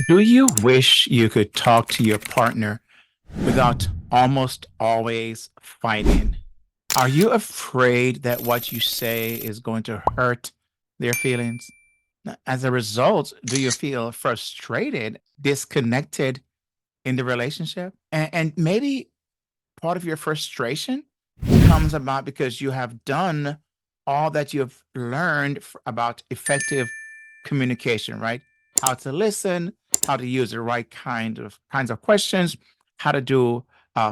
Do you wish you could talk to your partner without almost always fighting? Are you afraid that what you say is going to hurt their feelings? As a result, do you feel frustrated, disconnected in the relationship? And maybe part of your frustration comes about because you have done all that you've learned about effective communication, right? How to listen, how to use the right kinds of questions, how to do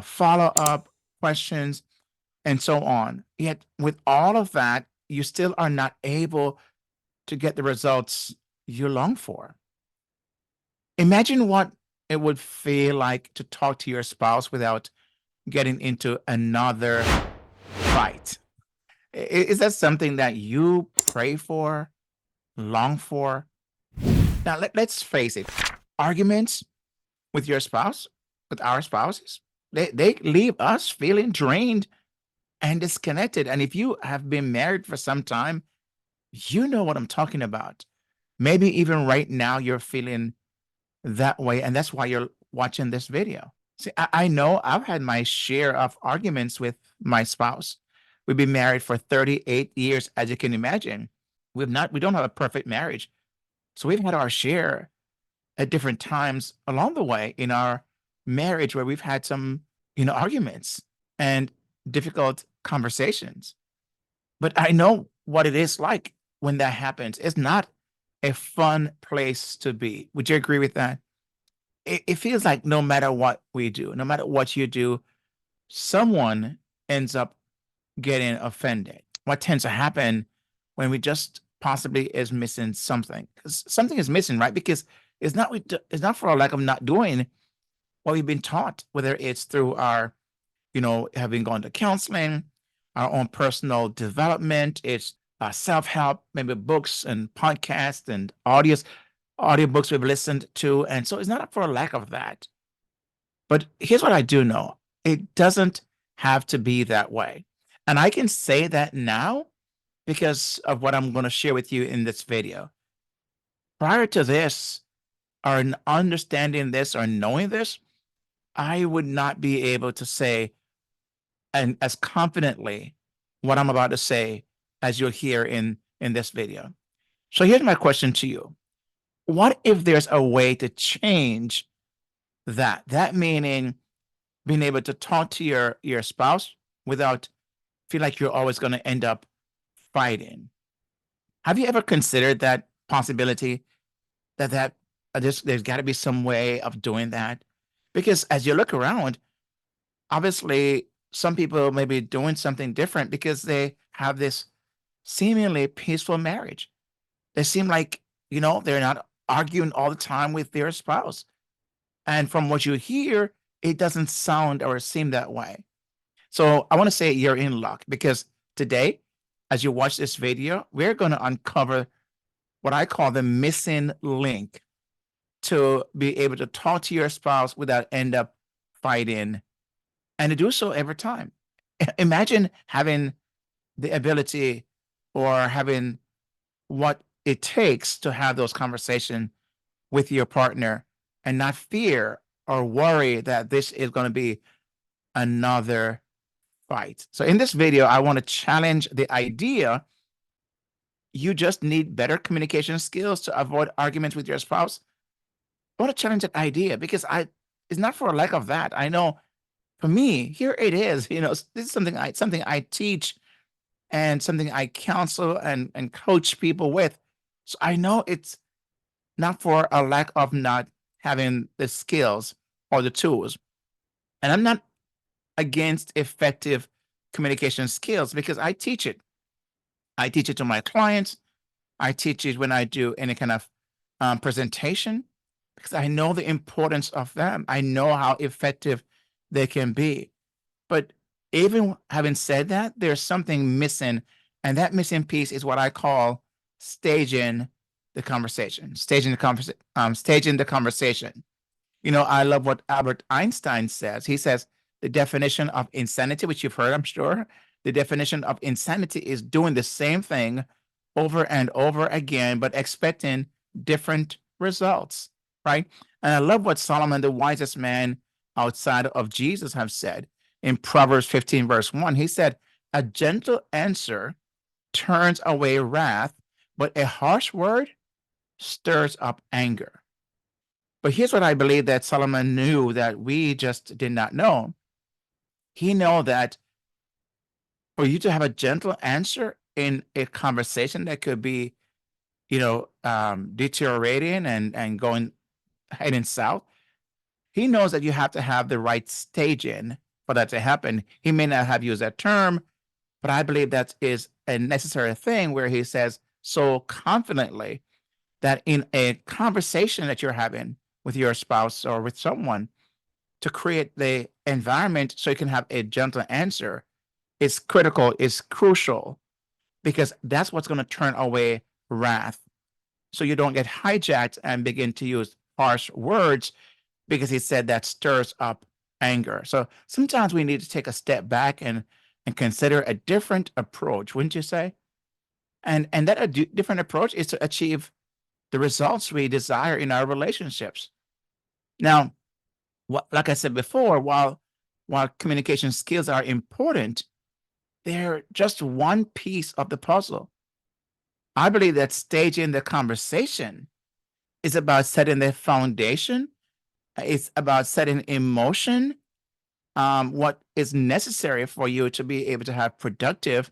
follow up questions, and so on. Yet, with all of that, you still are not able to get the results you long for. Imagine what it would feel like to talk to your spouse without getting into another fight. Is that something that you pray for, long for? Now, let's face it, arguments with your spouse, with our spouses, they leave us feeling drained and disconnected. And if you have been married for some time, you know what I'm talking about. Maybe even right now you're feeling that way, and that's why you're watching this video. See, I know I've had my share of arguments with my spouse. We've been married for 38 years, as you can imagine. We don't have a perfect marriage. So we've had our share at different times along the way in our marriage where we've had some, arguments and difficult conversations. But I know what it is like when that happens. It's not a fun place to be. Would you agree with that? It feels like no matter what we do, no matter what you do, someone ends up getting offended. What tends to happen when we just possibly is missing something? 'Cause something is missing, right? Because it's not for a lack of not doing what we've been taught, whether it's through our, having gone to counseling, our own personal development, it's self-help, maybe books and podcasts and audiobooks we've listened to. And so it's not for a lack of that. But here's what I do know. It doesn't have to be that way. And I can say that now because of what I'm going to share with you in this video. Prior to this, or understanding this or knowing this, I would not be able to say and as confidently what I'm about to say as you'll hear in this video. So here's my question to you. What if there's a way to change that? That meaning being able to talk to your spouse without feel like you're always going to end up fighting. Have you ever considered that possibility there's got to be some way of doing that? Because as you look around, obviously some people may be doing something different because they have this seemingly peaceful marriage. They seem like, they're not arguing all the time with their spouse. And from what you hear, it doesn't sound or seem that way. So I want to say you're in luck because today, as you watch this video, we're going to uncover what I call the missing link to be able to talk to your spouse without end up fighting and to do so every time. Imagine having the ability or having what it takes to have those conversations with your partner and not fear or worry that this is going to be another fight. So in this video, I want to challenge the idea you just need better communication skills to avoid arguments with your spouse. I want to challenge that idea because it's not for a lack of that. I know for me, here it is. This is something I teach and something I counsel and coach people with. So I know it's not for a lack of not having the skills or the tools. And I'm not against effective communication skills because I teach it. I teach it to my clients. I teach it when I do any kind of presentation because I know the importance of them. I know how effective they can be. But even having said that, there's something missing. And that missing piece is what I call staging the conversation, staging the conversation. I love what Albert Einstein says. He says the definition of insanity, which you've heard, I'm sure, the definition of insanity is doing the same thing over and over again, but expecting different results. right? And I love what Solomon, the wisest man outside of Jesus, have said in Proverbs 15, verse 1. He said, "A gentle answer turns away wrath, but a harsh word stirs up anger." But here's what I believe that Solomon knew that we just did not know. He know that for you to have a gentle answer in a conversation that could be, deteriorating and going heading south, he knows that you have to have the right staging for that to happen. He may not have used that term, but I believe that is a necessary thing where he says so confidently that in a conversation that you're having with your spouse or with someone, to create the environment so you can have a gentle answer is critical, is crucial, because that's what's going to turn away wrath. So you don't get hijacked and begin to use harsh words, because he said that stirs up anger. So sometimes we need to take a step back and consider a different approach, wouldn't you say? And that different approach is to achieve the results we desire in our relationships. Now, like I said before, while communication skills are important, they're just one piece of the puzzle. I believe that staging the conversation is about setting the foundation. It's about setting in motion what is necessary for you to be able to have productive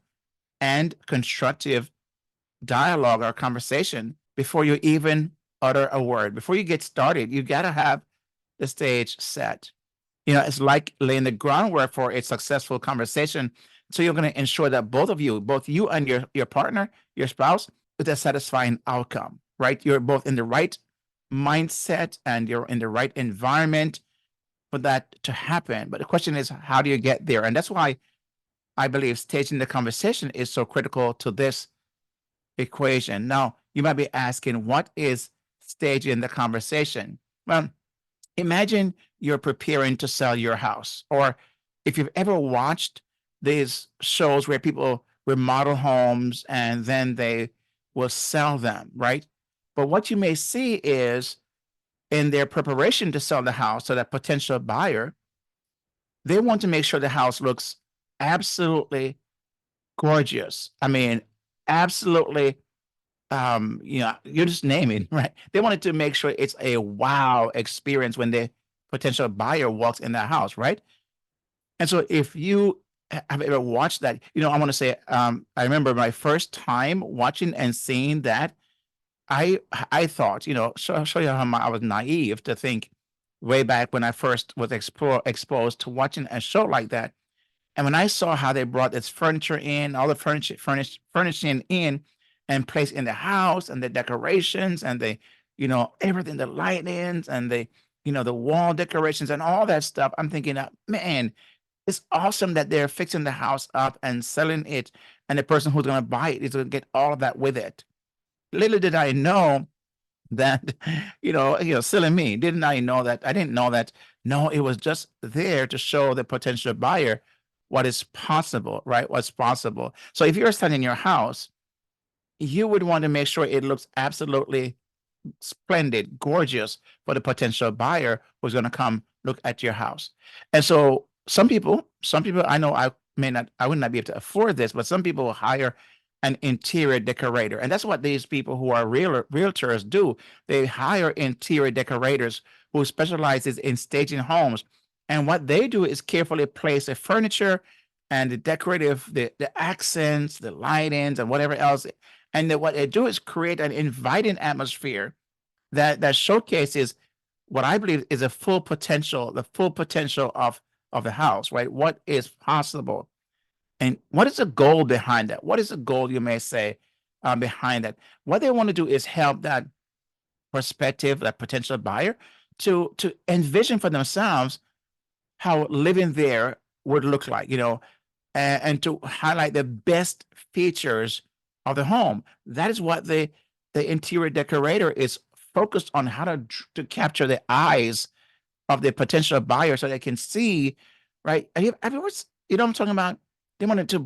and constructive dialogue or conversation before you even utter a word. Before you get started, you got to have the stage set. It's like laying the groundwork for a successful conversation. So you're going to ensure that both you and your partner, your spouse, with a satisfying outcome, right? You're both in the right mindset and you're in the right environment for that to happen. But the question is, how do you get there? And that's why I believe staging the conversation is so critical to this equation. Now, you might be asking, what is staging the conversation? Well, imagine you're preparing to sell your house, or if you've ever watched these shows where people remodel homes and then they will sell them, right? But what you may see is in their preparation to sell the house to that potential buyer, they want to make sure the house looks absolutely gorgeous. I mean, absolutely, you just name it, right? They wanted to make sure it's a wow experience when the potential buyer walks in that house, right? And so if you have ever watched that, I want to say, I remember my first time watching and seeing that, I thought, show you how I was naive to think way back when I first was exposed to watching a show like that. And when I saw how they brought this furniture in, all the furnishing in and placed in the house, and the decorations and everything, the lightings and the wall decorations and all that stuff, I'm thinking, man, it's awesome that they're fixing the house up and selling it. And the person who's going to buy it is going to get all of that with it. Little did I know that, silly me, didn't I know that? I didn't know that. No, it was just there to show the potential buyer what is possible, right? What's possible. So if you're selling your house, you would want to make sure it looks absolutely splendid, gorgeous for the potential buyer who's going to come look at your house. And so some people I know, I would not be able to afford this, but some people will hire an interior decorator. And that's what these people who are realtors do. They hire interior decorators who specializes in staging homes. And what they do is carefully place the furniture and the decorative, the accents, the lightings, and whatever else. And what they do is create an inviting atmosphere that showcases what I believe is the full potential of the house, right? What is possible, and what is the goal behind that? What is the goal, you may say, behind that? What they want to do is help that that potential buyer, to envision for themselves how living there would look like, and to highlight the best features of the home. That is what the interior decorator is focused on, how to capture the eyes of the potential buyer so they can see, right? Have you ever, what I'm talking about? They wanted to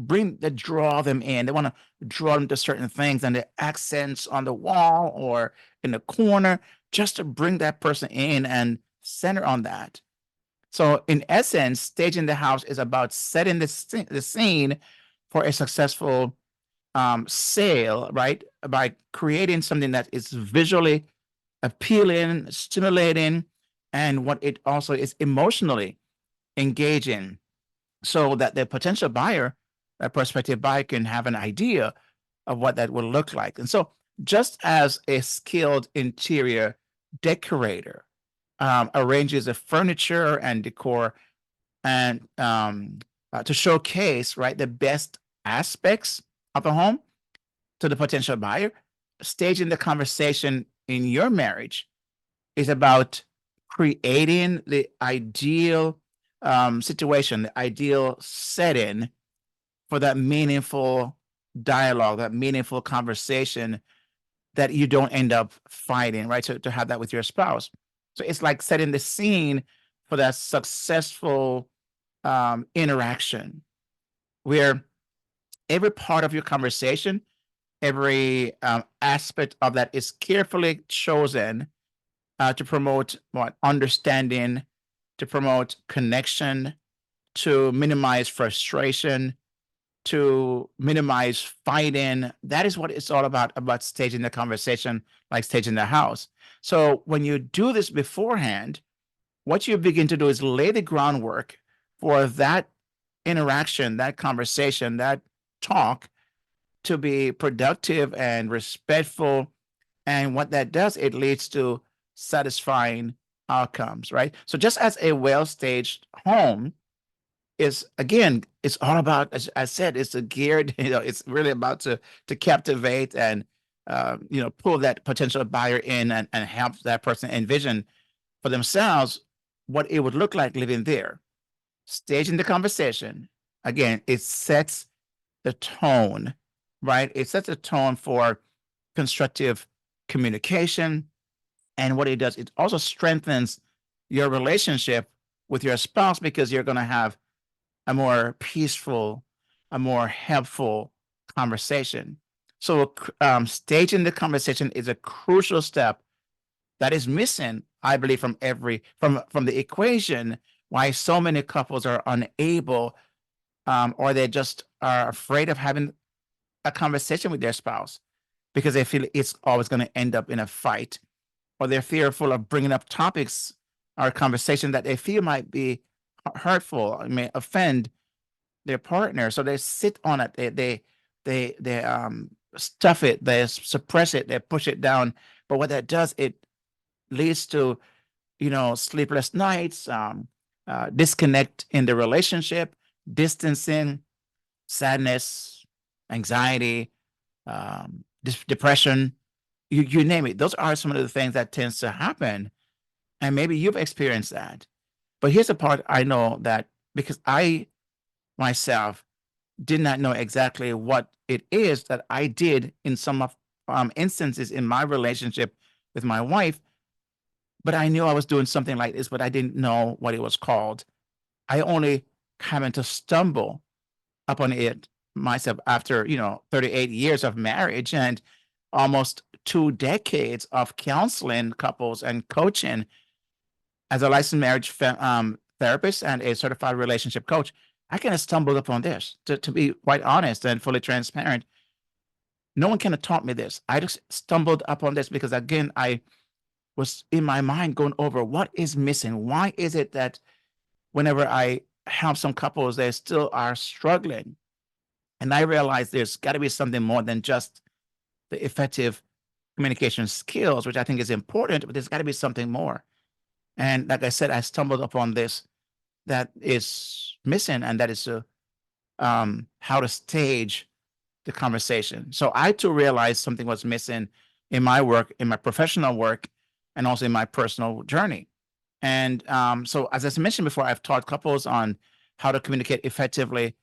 draw them in. They want to draw them to certain things and the accents on the wall or in the corner just to bring that person in and center on that. So in essence, staging the house is about setting the scene for a successful sale, right? By creating something that is visually appealing, stimulating, and what it also is emotionally engaging, so that the potential buyer, a prospective buyer, can have an idea of what that will look like. And so, just as a skilled interior decorator arranges the furniture and decor and to showcase, right, the best aspects of a home to the potential buyer, staging the conversation in your marriage is about creating the ideal situation, the ideal setting for that meaningful dialogue, that meaningful conversation, that you don't end up fighting, right? So to have that with your spouse. So it's like setting the scene for that successful interaction where every part of your conversation, every aspect of that is carefully chosen to promote what understanding, to promote connection, to minimize frustration, to minimize fighting. That is what it's all about staging the conversation, like staging the house. So when you do this beforehand, what you begin to do is lay the groundwork for that interaction, that conversation, that talk to be productive and respectful. And what that does, it leads to satisfying outcomes, right? So just as a well-staged home is, again, it's all about, as I said, it's a geared, it's really about to captivate and pull that potential buyer in and help that person envision for themselves what it would look like living there. Staging the conversation, again, it sets the tone, right? It sets a tone for constructive communication. And what it does, it also strengthens your relationship with your spouse, because you're going to have a more peaceful, a more helpful conversation. So staging the conversation is a crucial step that is missing, I believe, from the equation, why so many couples are unable, or they just are afraid of having a conversation with their spouse because they feel it's always going to end up in a fight, or they're fearful of bringing up topics or conversation that they feel might be hurtful, may offend their partner. So they sit on it. They stuff it. They suppress it. They push it down. But what that does, it leads to sleepless nights, disconnect in the relationship, distancing, sadness, anxiety, depression. You name it. Those are some of the things that tends to happen, and maybe you've experienced that. But here's the part I know, that because I myself did not know exactly what it is that I did in some of instances in my relationship with my wife, but I knew I was doing something like this, but I didn't know what it was called. I only happened to stumble upon it myself after 38 years of marriage and almost 2 decades of counseling couples and coaching as a licensed marriage therapist and a certified relationship coach. I kind of stumbled upon this, to be quite honest and fully transparent. No one kind of taught me this. I just stumbled upon this because, again, I was in my mind going over what is missing. Why is it that whenever I help some couples, they still are struggling? And I realized there's got to be something more than just the effective communication skills, which I think is important, but there's got to be something more. And like I said, I stumbled upon this that is missing, and that is how to stage the conversation. So I too realized something was missing in my work, in my professional work, and also in my personal journey. And so, as I mentioned before, I've taught couples on how to communicate effectively,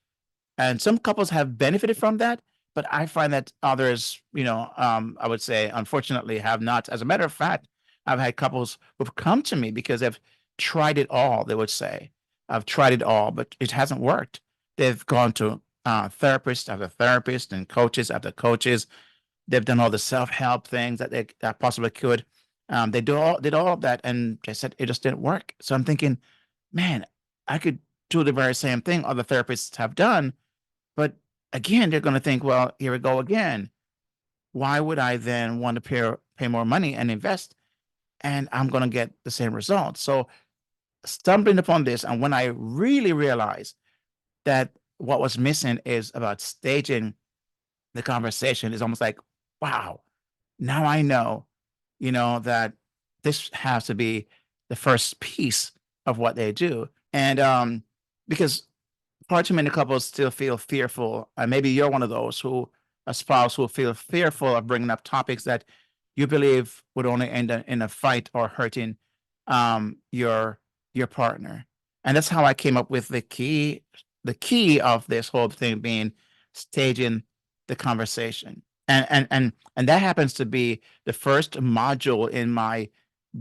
and some couples have benefited from that, but I find that others, I would say, unfortunately, have not. As a matter of fact, I've had couples who've come to me because they've tried it all. They would say, "I've tried it all, but it hasn't worked." They've gone to therapist after therapist and coaches after coaches. They've done all the self-help things that they possibly could, They did all of that, and they said it just didn't work. So I'm thinking, man, I could do the very same thing other therapists have done, but again, they're going to think, well, here we go again. Why would I then want to pay more money and invest, and I'm going to get the same results? So stumbling upon this, and when I really realized that what was missing is about staging the conversation, is almost like, wow, now I know, that this has to be the first piece of what they do. And because far too many couples still feel fearful, and maybe you're one of those who, a spouse who feel fearful of bringing up topics that you believe would only end in a fight or hurting your partner. And that's how I came up with the key of this whole thing being staging the conversation. And that happens to be the first module in my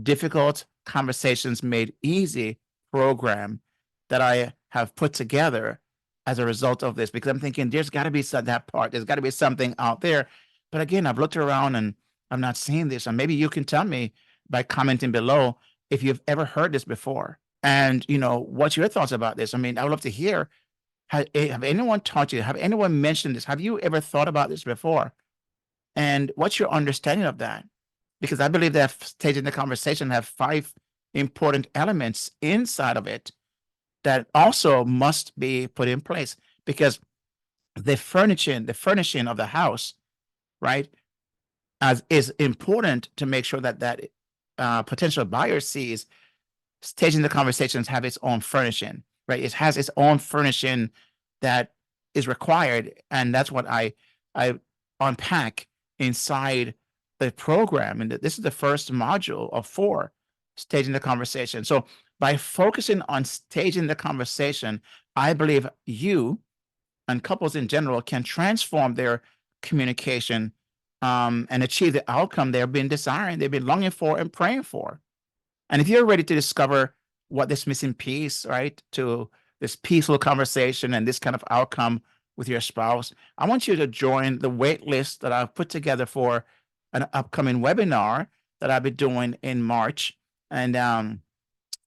difficult conversations made easy program that I have put together as a result of this, because I'm thinking there's got to be that part, there's got to be something out there. But again, I've looked around and I'm not seeing this. And maybe you can tell me by commenting below if you've ever heard this before. And, what's your thoughts about this? I mean, I would love to hear. Have anyone taught you? Have anyone mentioned this? Have you ever thought about this before? And what's your understanding of that? Because I believe that staging the conversation have 5 important elements inside of it that also must be put in place, because the furnishing of the house, right, as is important to make sure that potential buyer sees staging the conversations have its own furnishing, right? It has its own furnishing that is required, and that's what I unpack inside the program. And this is the first module of 4, staging the conversation. So by focusing on staging the conversation, I believe you and couples in general can transform their communication and achieve the outcome they've been desiring, they've been longing for and praying for. And if you're ready to discover what this missing piece, right, to this peaceful conversation and this kind of outcome with your spouse, I want you to join the wait list that I've put together for an upcoming webinar that I'll be doing in March. And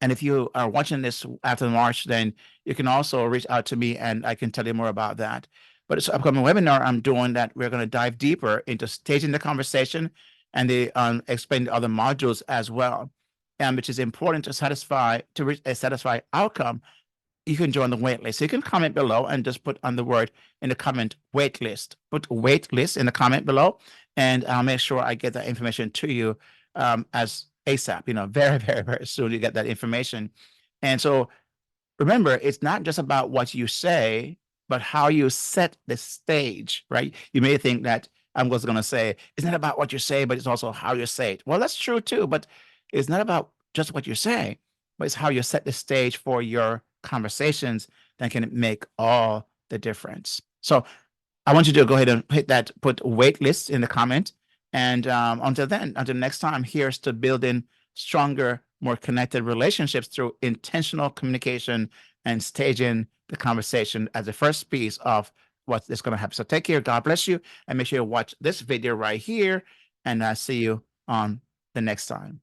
if you are watching this after March, then you can also reach out to me and I can tell you more about that. But it's an upcoming webinar I'm doing that we're going to dive deeper into staging the conversation and explain the other modules as well, which is important to reach a satisfied outcome. You can join the wait list. So you can comment below and just put on the word in the comment wait list. Put wait list in the comment below, and I'll make sure I get that information to you as ASAP. Very, very, very soon you get that information. And so remember, it's not just about what you say, but how you set the stage, right? You may think that I'm just going to say, it's not about what you say, but it's also how you say it. Well, that's true too, but it's not about just what you say, but it's how you set the stage for your conversations that can make all the difference. So I want you to go ahead and put wait list in the comment. And until next time, here's to building stronger, more connected relationships through intentional communication and staging the conversation as the first piece of what is going to happen. So take care. God bless you. And make sure you watch this video right here. And I'll see you on the next time.